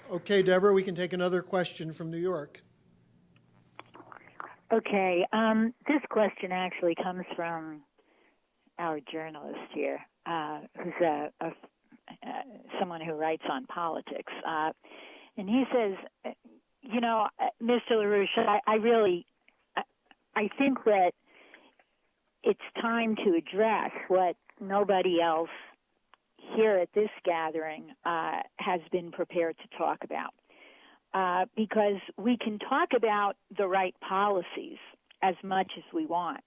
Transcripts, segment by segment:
Okay, Deborah, we can take another question from New York. Okay, this question actually comes from our journalist here, who's someone who writes on politics. And he says, Mr. LaRouche, I think that it's time to address what nobody else here at this gathering has been prepared to talk about. Because we can talk about the right policies as much as we want,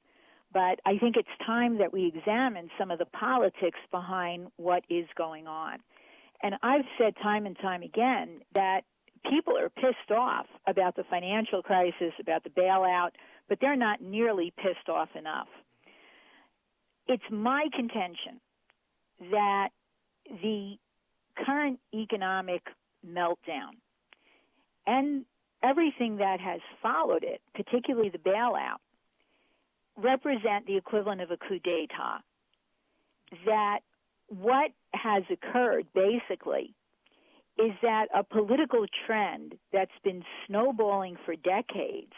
but I think it's time that we examine some of the politics behind what is going on. And I've said time and time again that people are pissed off about the financial crisis, about the bailout, but they're not nearly pissed off enough. It's my contention that the current economic meltdown and everything that has followed it, particularly the bailout, represent the equivalent of a coup d'etat. That what has occurred, basically, is that a political trend that's been snowballing for decades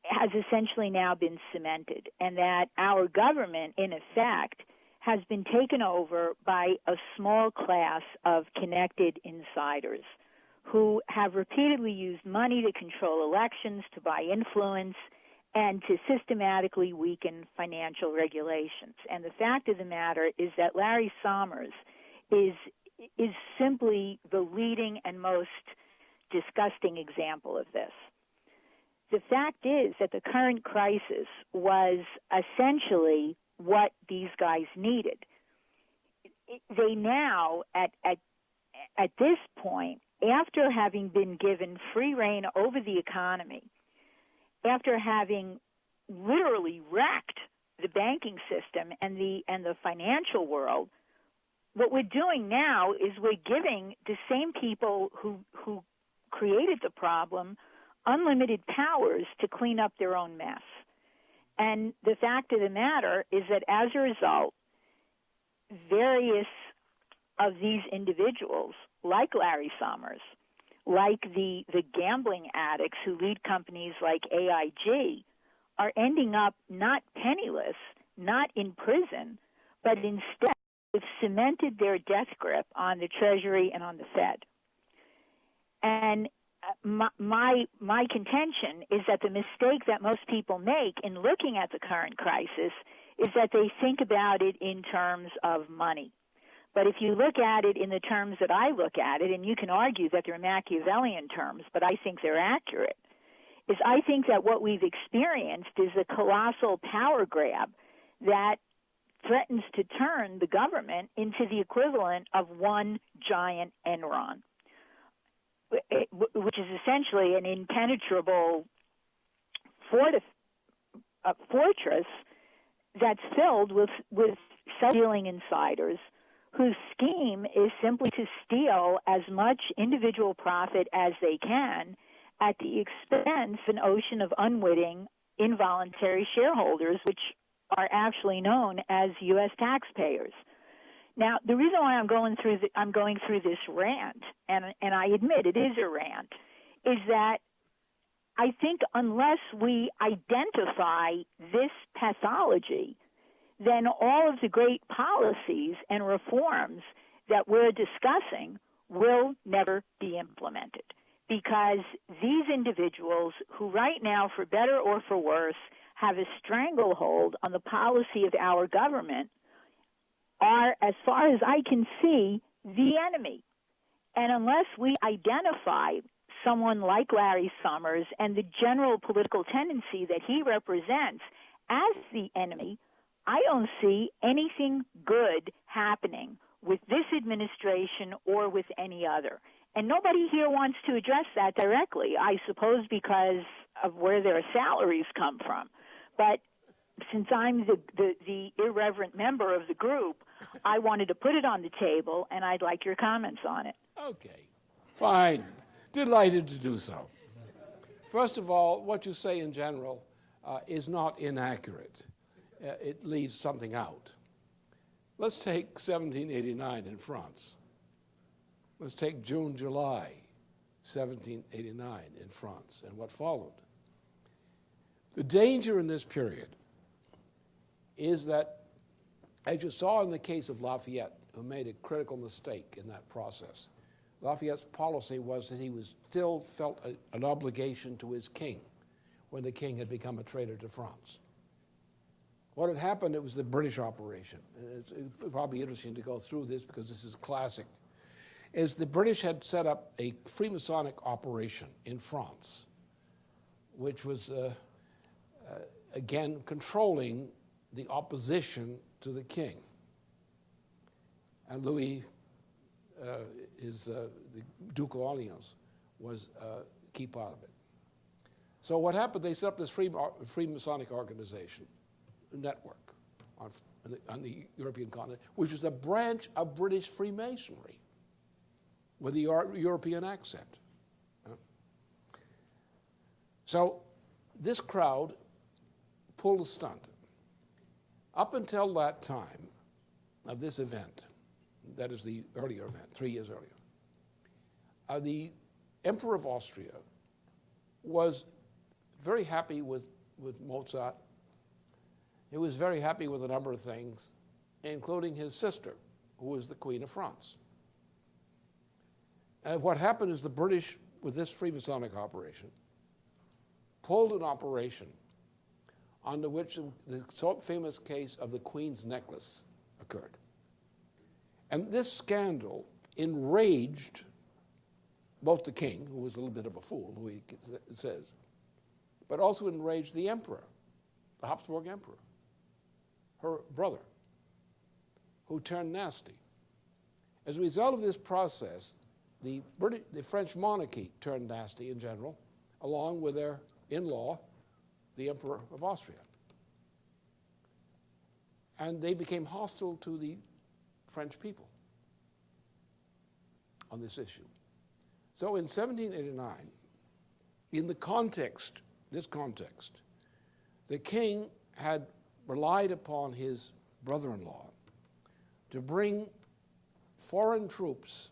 has essentially now been cemented, and that our government, in effect, has been taken over by a small class of connected insiders who have repeatedly used money to control elections, to buy influence, and to systematically weaken financial regulations. And the fact of the matter is that Larry Summers is simply the leading and most disgusting example of this. The fact is that the current crisis was essentially what these guys needed. They now, at this point, after having been given free rein over the economy, after having literally wrecked the banking system and the financial world, what we're doing now is we're giving the same people who created the problem unlimited powers to clean up their own mess. And the fact of the matter is that as a result, various of these individuals, like Larry Summers, like the gambling addicts who lead companies like AIG, are ending up not penniless, not in prison, but instead have cemented their death grip on the Treasury and on the Fed. And my contention is that the mistake that most people make in looking at the current crisis is that they think about it in terms of money. But if you look at it in the terms that I look at it, and you can argue that they're Machiavellian terms, but I think they're accurate, is I think that what we've experienced is a colossal power grab that threatens to turn the government into the equivalent of one giant Enron, which is essentially an impenetrable fortress that's filled with self-dealing insiders whose scheme is simply to steal as much individual profit as they can at the expense of an ocean of unwitting, involuntary shareholders, which are actually known as U.S. taxpayers. Now, the reason why I'm going through this rant, and I admit it is a rant, is that I think unless we identify this pathology, then all of the great policies and reforms that we're discussing will never be implemented, because these individuals who right now, for better or for worse, have a stranglehold on the policy of our government are, as far as I can see, the enemy. And unless we identify someone like Larry Summers and the general political tendency that he represents as the enemy, I don't see anything good happening with this administration or with any other. And nobody here wants to address that directly, I suppose because of where their salaries come from. But since I'm the irreverent member of the group, I wanted to put it on the table, and I'd like your comments on it. Okay, fine. Delighted to do so. First of all, what you say in general is not inaccurate. It leaves something out. Let's take 1789 in France. Let's take June, July 1789 in France and what followed. The danger in this period is that, as you saw in the case of Lafayette, who made a critical mistake in that process, Lafayette's policy was that he still felt an obligation to his king when the king had become a traitor to France. What had happened, it was the British operation. It's probably interesting to go through this because this is classic. Is the British had set up a Freemasonic operation in France, which was, again, controlling the opposition to the king. And Louis, the Duke of Orleans, was a key part of it. So what happened, they set up this Freemasonic organization, network on the European continent, which is a branch of British Freemasonry with the European accent. So this crowd pulled a stunt. Up until that time of this event, that is the earlier event, 3 years earlier, the Emperor of Austria was very happy with Mozart. He was very happy with a number of things, including his sister, who was the Queen of France. And what happened is the British, with this Freemasonic operation, pulled an operation under which the so famous case of the Queen's necklace occurred. And this scandal enraged both the king, who was a little bit of a fool, who he says, but also enraged the emperor, the Habsburg emperor, her brother, who turned nasty. As a result of this process, the French monarchy turned nasty in general, along with their in-law, the Emperor of Austria. And they became hostile to the French people on this issue. So in 1789, in this context, the king had relied upon his brother-in-law to bring foreign troops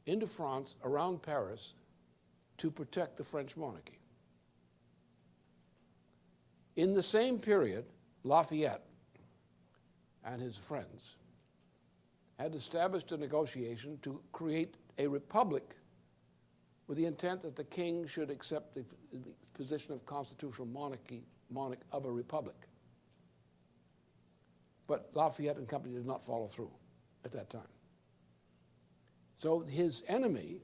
into France around Paris to protect the French monarchy. In the same period, Lafayette and his friends had established a negotiation to create a republic with the intent that the king should accept the position of constitutional monarch of a republic. But Lafayette and company did not follow through at that time. So his enemy,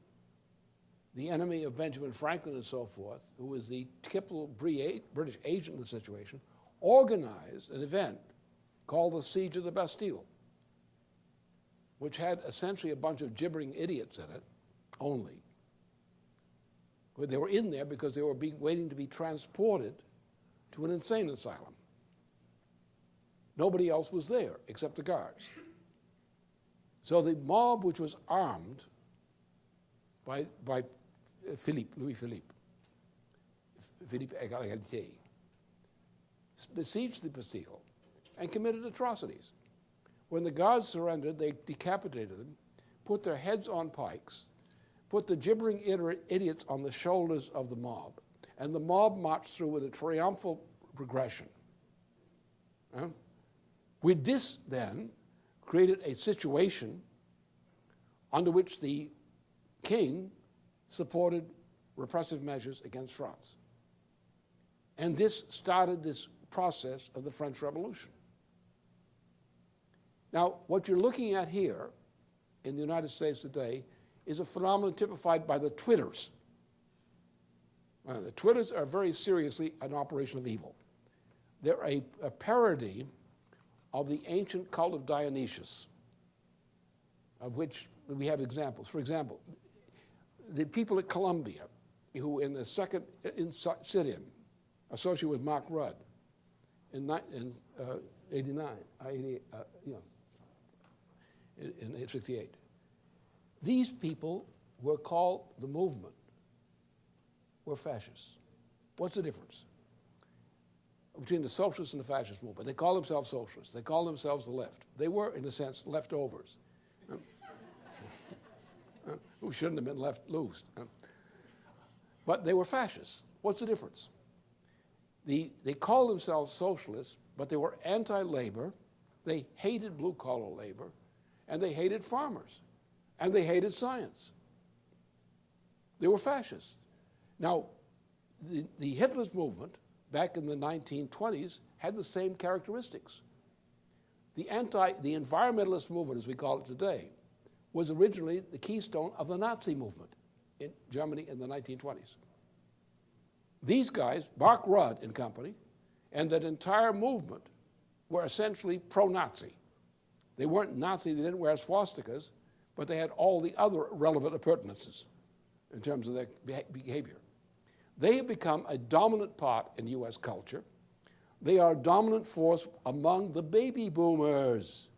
the enemy of Benjamin Franklin and so forth, who was the typical British agent in the situation, organized an event called the Siege of the Bastille, which had essentially a bunch of gibbering idiots in it only. They were in there because they were waiting to be transported to an insane asylum. Nobody else was there except the guards. So the mob, which was armed by Louis Philippe Égalité, besieged the Bastille and committed atrocities. When the guards surrendered, they decapitated them, put their heads on pikes, put the gibbering idiots on the shoulders of the mob, and the mob marched through with a triumphal progression. With this, then, created a situation under which the king supported repressive measures against France. And this started this process of the French Revolution. Now, what you're looking at here in the United States today is a phenomenon typified by the Twitters. The Twitters are very seriously an operation of evil. They're a parody of the ancient cult of Dionysius, of which we have examples. For example, the people at Columbia, who in the second sit-in associated with Mark Rudd in 68. These people were called, the movement, were fascists. What's the difference between the socialists and the fascist movement? They call themselves socialists. They call themselves the left. They were, in a sense, leftovers. who shouldn't have been left loose. But they were fascists. What's the difference? They called themselves socialists, but they were anti-labor. They hated blue-collar labor, and they hated farmers, and they hated science. They were fascists. Now, the Hitler's movement back in the 1920s had the same characteristics. The environmentalist movement, as we call it today, was originally the keystone of the Nazi movement in Germany in the 1920s. These guys, Mark Rudd and company, and that entire movement were essentially pro-Nazi. They weren't Nazi, they didn't wear swastikas, but they had all the other relevant appurtenances in terms of their behavior. They have become a dominant part in U.S. culture. They are a dominant force among the baby boomers.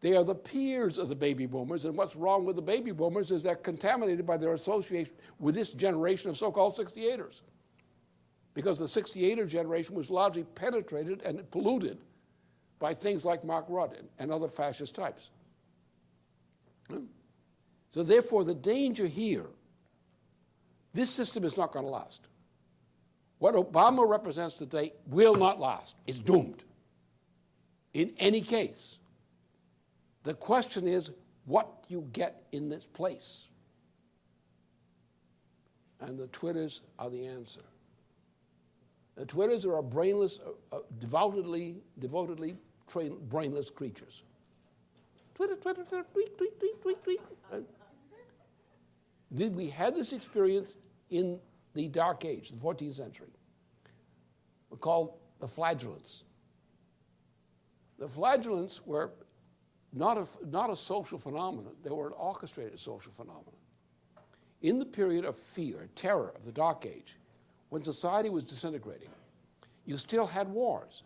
They are the peers of the baby boomers, and what's wrong with the baby boomers is they're contaminated by their association with this generation of so-called 68ers. Because the 68er generation was largely penetrated and polluted by things like Mark Rudd and other fascist types. So therefore, the danger here, this system is not going to last. What Obama represents today will not last. It's doomed. In any case, the question is, what you get in this place? And the Twitters are the answer. The Twitters are brainless, devotedly trained brainless creatures. Twitter, Twitter, Twitter, tweet, tweet, tweet, tweet, tweet. We had this experience in the Dark Age, the 14th century. We're called the flagellants. The flagellants were not a social phenomenon. They were an orchestrated social phenomenon. In the period of fear, terror of the Dark Age, when society was disintegrating, you still had wars,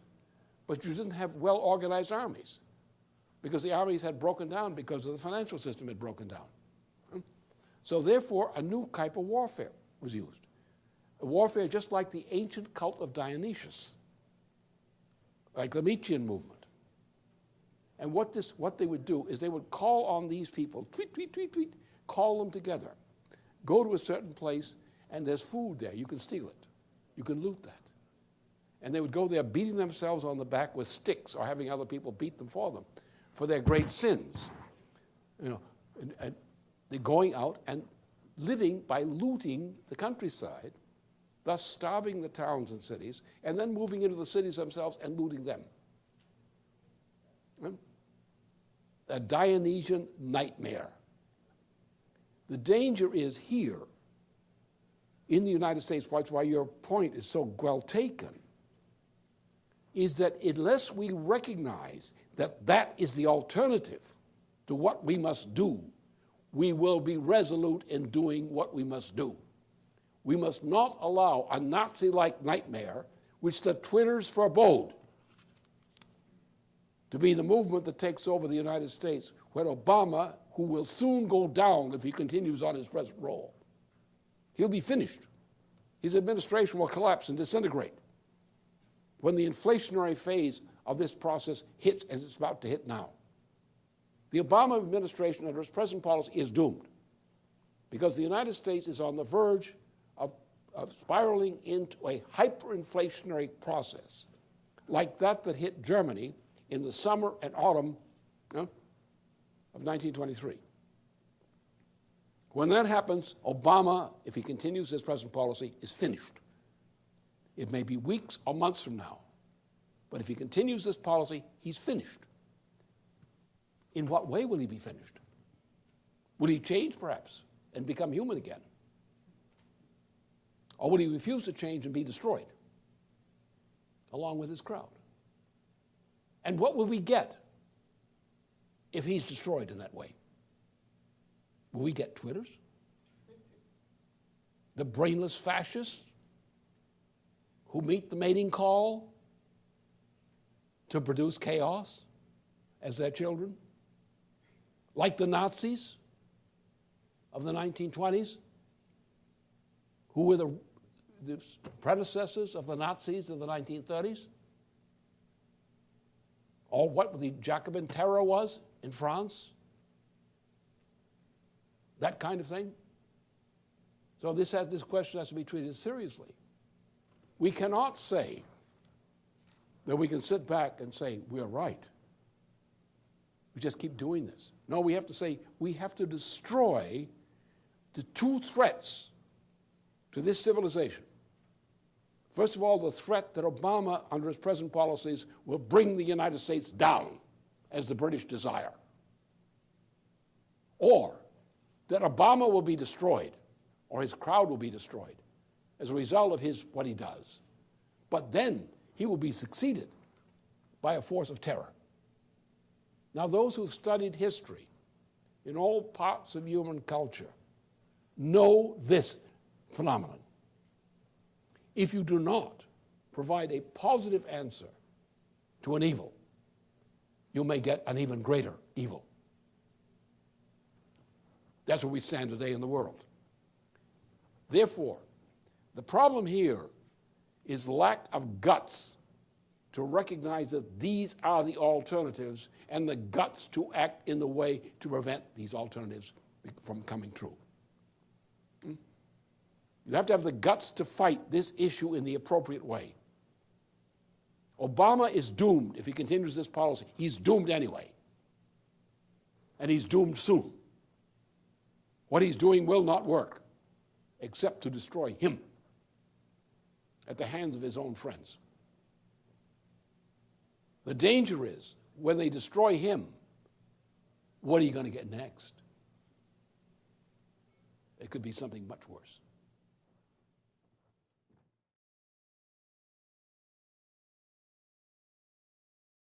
but you didn't have well-organized armies because the armies had broken down because of the financial system had broken down. So therefore, a new type of warfare was used. A warfare just like the ancient cult of Dionysius, like the Median movement. And what they would do is they would call on these people, tweet, tweet, tweet, tweet, call them together, go to a certain place, and there's food there. You can steal it. You can loot that. And they would go there beating themselves on the back with sticks or having other people beat them for their great sins. You know, and they're going out and living by looting the countryside, thus starving the towns and cities, and then moving into the cities themselves and looting them. A Dionysian nightmare. The danger is here in the United States, why your point is so well taken, is that unless we recognize that that is the alternative to what we must do, we will be resolute in doing what we must do. We must not allow a Nazi-like nightmare, which the Twitters forebode, to be the movement that takes over the United States when Obama, who will soon go down if he continues on his present role, he'll be finished. His administration will collapse and disintegrate when the inflationary phase of this process hits as it's about to hit now. The Obama administration under its present policy is doomed because the United States is on the verge of spiraling into a hyperinflationary process like that hit Germany in the summer and autumn of 1923. When that happens, Obama, if he continues his present policy, is finished. It may be weeks or months from now, but if he continues this policy, he's finished. In what way will he be finished? Will he change, perhaps, and become human again? Or will he refuse to change and be destroyed, along with his crowd? And what will we get if he's destroyed in that way? Will we get Twitters? The brainless fascists who meet the mating call to produce chaos as their children? Like the Nazis of the 1920s, who were the predecessors of the Nazis of the 1930s? Or what the Jacobin terror was in France? That kind of thing. So this question has to be treated seriously. We cannot say that we can sit back and say, we're right. We just keep doing this. No, we have to say, we have to destroy the two threats to this civilization. First of all, the threat that Obama, under his present policies, will bring the United States down, as the British desire. Or that Obama will be destroyed, or his crowd will be destroyed, as a result of what he does. But then he will be succeeded by a force of terror. Now, those who've studied history in all parts of human culture know this phenomenon. If you do not provide a positive answer to an evil, you may get an even greater evil. That's where we stand today in the world. Therefore, the problem here is lack of guts to recognize that these are the alternatives and the guts to act in the way to prevent these alternatives from coming true. You have to have the guts to fight this issue in the appropriate way. Obama is doomed if he continues this policy. He's doomed anyway. And he's doomed soon. What he's doing will not work, except to destroy him at the hands of his own friends. The danger is, when they destroy him, what are you going to get next? It could be something much worse.